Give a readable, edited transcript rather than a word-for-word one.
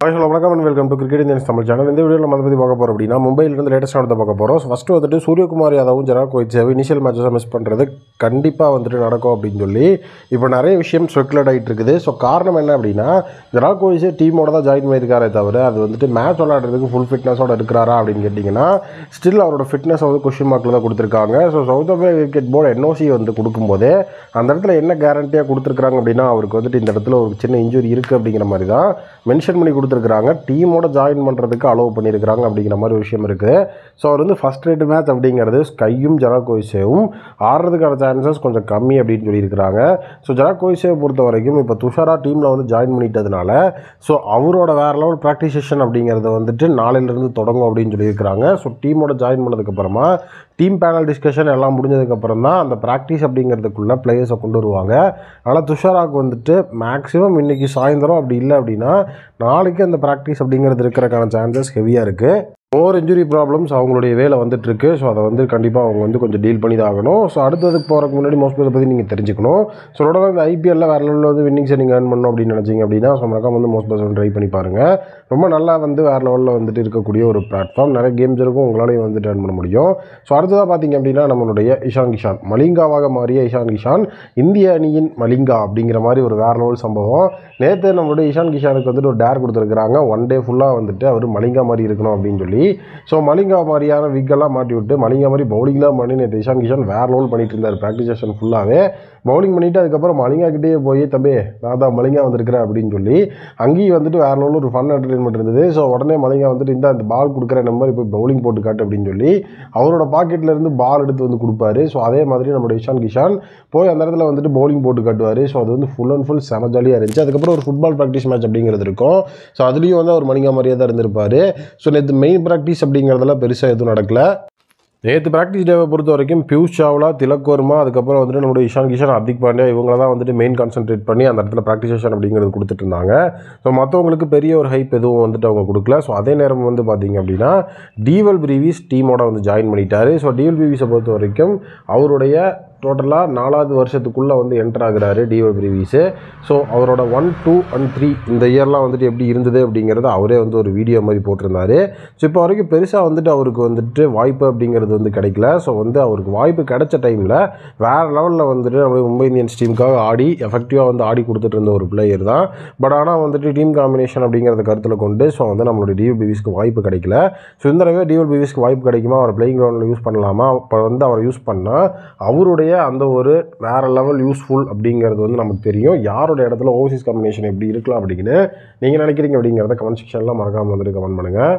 Hi, hello, welcome and welcome to Cricket Indians Tamil channel. In this video, we will talk about Mumbai Indians latest round. So first, Surya Kumar Yadav and Gerard Kohli initial matches miss பண்றது கண்டிப்பா நடக்கும் அப்படினு சொல்லி இப்போ நிறைய விஷயம் speculate ஆயிட்டு இருக்குது. சோ காரணம் என்ன அப்படினா ஜெராட் கோஹ்லி டீமோட தான் ஜாயின் பண்ணிருக்காரே தவிர அது மேட்ச் விளையாடுறதுக்கு ஃபுல் ஃபிட்னஸோட இருக்கறாரா அப்படினு கேட்டிங்கனா ஸ்டில் அவரோட ஃபிட்னஸ் क्वेश्चन மார்க்ல தான் கொடுத்திருக்காங்க. So south Africa cricket board NOC கொடுக்கும்போது அந்த இடத்துல என்ன கேரண்டியா கொடுத்திருக்காங்க அப்படினா அவருக்கு இந்த இடத்துல ஒரு சின்ன இன்ஜூரி இருக்கு அப்படிங்கிற மாதிரி தான் மென்ஷன் பண்ணி கொடுத்திருக்காங்க. டீமோட ஜாயின் பண்றதுக்கு அலோவ் பண்ணிருக்காங்க அப்படிங்கிற மாதிரி விஷயம் இருக்கு. சோ அவர் ஃபர்ஸ்ட் ரேட் மேட்ச் அப்படிங்கிறது ஸ்கையும் ஜெராட் கோஹ்லியும் ஆடுறதுக்கான சான்சஸ் கொஞ்சம் கம்மி அப்படின்னு சொல்லியிருக்காங்க. ஸோ ஜெராட் கோஹ்லியை பொறுத்த வரைக்கும் இப்போ துஷாரா டீமில் ஜாயின் பண்ணிட்டதுனால ஸோ அவரோட வேறு லெவல் ப்ராக்டிஸ் செஷன் அப்படிங்கிறது நாளையிலேருந்து தொடங்கும் அப்படின்னு சொல்லியிருக்கிறாங்க. ஸோ டீமோட ஜாயின் பண்ணதுக்கப்புறமா டீம் பேனல் டிஸ்கஷன் எல்லாம் முடிஞ்சதுக்கப்புறம் தான் அந்த ப்ராக்டிஸ் அப்படிங்கிறதுக்குள்ளே பிளேயர்ஸை கொண்டு வருவாங்க. அதனால் துஷாராவுக்கு மேக்ஸிமம் இன்றைக்கி சாயந்தரம் அப்படி இல்லை அப்படின்னா நாளைக்கு அந்த ப்ராக்டிஸ் அப்படிங்கிறது இருக்கிறதுக்கான சான்சஸ் ஹெவியாக இருக்குது. மோர் இன்ஜுரி ப்ராப்ளம்ஸ் அவங்களுடைய வேலை வந்துட்டுருக்கு. ஸோ அதை கண்டிப்பாக அவங்க கொஞ்சம் டீல் பண்ணி தான் ஆகணும். ஸோ அடுத்ததுக்கு போகிறதுக்கு முன்னாடி மோஸ்ட் இதை பற்றி நீங்கள் தெரிஞ்சுக்கணும். ஸோ அதோட இந்த ஐபிஎல்லில் வேறு லெவலில் வின்னிங்ஸை நீங்கள் ஏர்ன் பண்ணணும் அப்படின்னு நினச்சிங்க அப்படின்னா ஸோ மறக்காம மோஸ்ட் பஸ் ட்ரை பண்ணி பாருங்கள். ரொம்ப நல்லா வேறு லெவலில் இருக்கக்கூடிய ஒரு பிளாட்ஃபார்ம். நிறைய கேம்ஸ் இருக்கும், உங்களாலையும் ஏர்ன் பண்ண முடியும். ஸோ அடுத்ததாக பார்த்தீங்க அப்படின்னா நம்மளுடைய இஷான் கிஷான் மலிங்காவாக மாறிய இஷான் கிஷான் இந்திய அணியின் மலிங்கா அப்படிங்கிற மாதிரி ஒரு வேறு லெவல் சம்பவம். நேற்று நம்மளுடைய இஷான் கிஷானுக்கு ஒரு டேர் கொடுத்துருக்குறாங்க. ஒன் டே ஃபுல்லாக அவர் மலிங்கா மாதிரி இருக்கணும் அப்படின்னு சொல்லி. ஸோ மலிங்கா மாதிரியான விக்கெல்லாம் மாட்டி விட்டு மலிங்கா மாதிரி பவுலிங்லாம் பண்ணி நேற்று இஷான் கிஷான் வேறு லெவல் பண்ணிட்டு இருந்தார். ப்ராக்டிஸ் செஷன் ஃபுல்லாகவே பவுலிங் பண்ணிவிட்டு அதுக்கப்புறம் மலிங்கா கிட்டே போய் தம்பி நான் தான் மலிங்கா வந்திருக்கிறேன் அப்படின்னு சொல்லி அங்கேயும் வேறு லெவலில் ஒரு ஃபன் என்டர்டெயின்மெண்ட் இருந்தது. ஸோ உடனே மலிங்கா இந்த பால் கொடுக்குற நம்பர் இப்போ பவுலிங் போட்டு காட்டு அப்படின்னு சொல்லி அவரோட பாக்கெட்லேருந்து பால் எடுத்து கொடுப்பாரு. ஸோ அதே மாதிரி நம்மளோட இஷான் கிஷான் போய் அந்த இடத்துல பவுலிங் போட்டு காட்டுவார். ஸோ அது ஃபுல் அண்ட் ஃபுல் செம ஜாலியாக இருந்துச்சு. அதுக்கப்புறம் ஒரு ஃபுட்பால் ப்ராக்டிஸ் மேட்ச் அப்படிங்கிறது இருக்கும். ஸோ அதுலேயும் அவர் மலிங்கா மாதிரியே தான் இருந்திருப்பார். ஸோ நேற்று மெயின் ப்ராக்டிஸ் அப்படிங்கிறதெல்லாம் பெருசாக எதுவும் நடக்கலை. நேற்று ப்ராக்டிஸ் டேவை பொறுத்த வரைக்கும் பியூஷ் சாவ்லா, திலக் வர்மா, அதுக்கப்புறம் நம்மளுடைய இஷான் கிஷான், ஹர்திக் பாண்டியா இவங்கள தான் மெயின் கான்சென்ட்ரேட் பண்ணி அந்த இடத்துல ப்ராக்டிஸ் செஷன் அப்படிங்கிறது கொடுத்துட்டு இருந்தாங்க. ஸோ மற்றவங்களுக்கு பெரிய ஒரு ஹைப் எதுவும் அவங்க கொடுக்கல. ஸோ அதே நேரம் பார்த்தீங்க அப்படின்னா டிவல் பிரீவிஸ் டீமோட ஜாயின் பண்ணிட்டாரு. ஸோ டிவல் பிரீவிஸை பொறுத்த வரைக்கும் அவருடைய டோட்டலாக 4வது வருஷத்துக்குள்ளே என்டர் ஆகுறாரு டிவல் பிரீவிஸு. ஸோ அவரோட 1, 2 and 3 இந்த இயர்லாம் எப்படி இருந்தது அப்படிங்கிறது அவரே ஒரு வீடியோ மாதிரி போட்டிருந்தாரு. ஸோ இப்போ வரைக்கும் பெருசாக அவருக்கு வாய்ப்பு அப்படிங்கிறது கிடைக்கல. ஸோ அவருக்கு வாய்ப்பு கிடைச்ச டைமில் வேறு லெவலில் நம்ம மும்பை இந்தியன்ஸ் டீமுக்காக ஆடி எஃபெக்டிவாக ஆடி கொடுத்துட்டு இருந்த ஒரு பிளேயர் தான். பட் ஆனால் டீம் காம்பினேஷன் அப்படிங்கிறத கருத்தில் கொண்டு ஸோ நம்மளுடைய டிவல் பிரீவிஸ்க்கு வாய்ப்பு கிடைக்கல. ஸோ இந்த தடவை டிவல் பிரீவிஸ்க்கு வாய்ப்பு கிடைக்குமா, அவர் பிளேயிங் கிரவுண்டில் யூஸ் பண்ணலாமா, இப்போ அவர் யூஸ் பண்ணால் அவருடைய அந்த ஒரு வேறு லெவல் யூஸ்ஃபுல் அப்படிங்கிறது நமக்கு தெரியும். யாரோட இடத்துல ஓவர்சீஸ் காம்பினேஷன் எப்படி இருக்கலாம் அப்படின்னு நீங்கள் நினைக்கிறீங்க அப்படிங்கிறத கமெண்ட் செக்ஷனில் மறக்காமல் கமெண்ட் பண்ணுங்கள்.